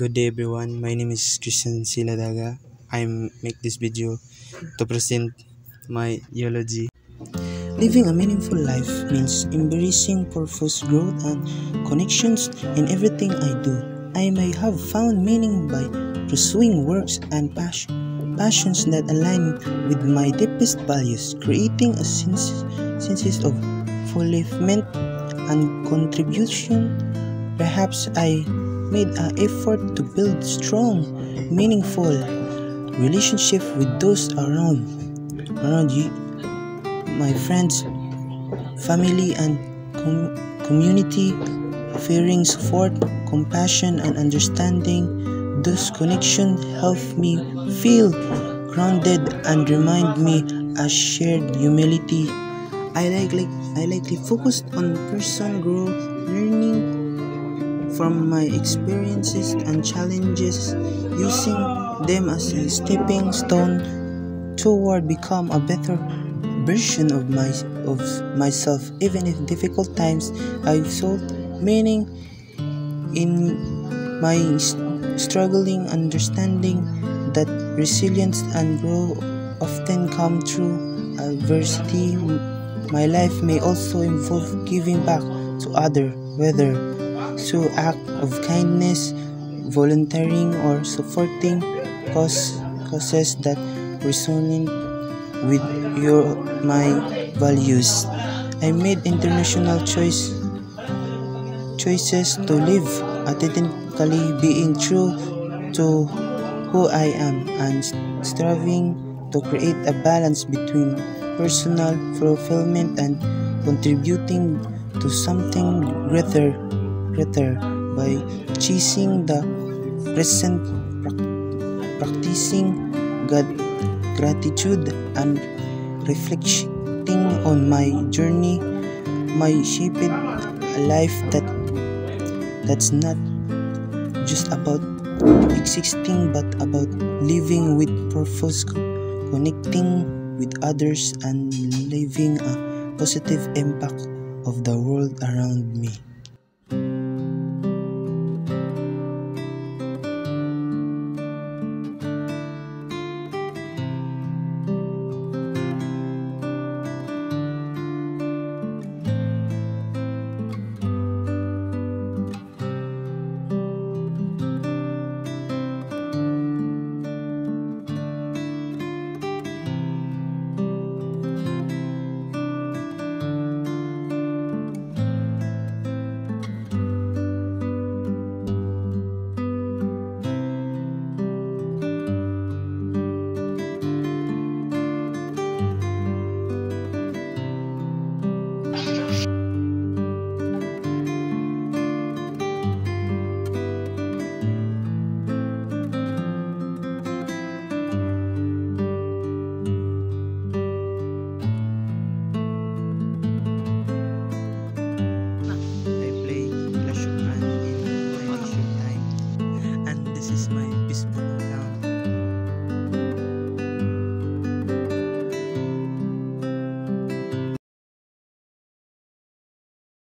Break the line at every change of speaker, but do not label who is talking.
Good day everyone, my name is Christian Siladaga. I make this video to present my eulogy. Living a meaningful life means embracing purpose, growth, and connections in everything I do. I may have found meaning by pursuing works and passions that align with my deepest values, creating a sense of fulfillment and contribution. Perhaps I made an effort to build strong, meaningful relationship with those around you, my friends, family, and community, offering support, compassion, and understanding. Those connections help me feel grounded and remind me of shared humility. I likely focused on personal growth, learning from my experiences and challenges, using them as a stepping stone toward become a better version of myself. Even if difficult times, I sought meaning in my struggling, understanding that resilience and growth often come through adversity. My life may also involve giving back to others, whether through acts of kindness, volunteering, or supporting causes that resonate with my values. I made international choices to live authentically, being true to who I am and striving to create a balance between personal fulfillment and contributing to something greater by chasing the present, practicing gratitude, and reflecting on my journey. My shaped a life that's not just about existing but about living with purpose, connecting with others, and leaving a positive impact of the world around me.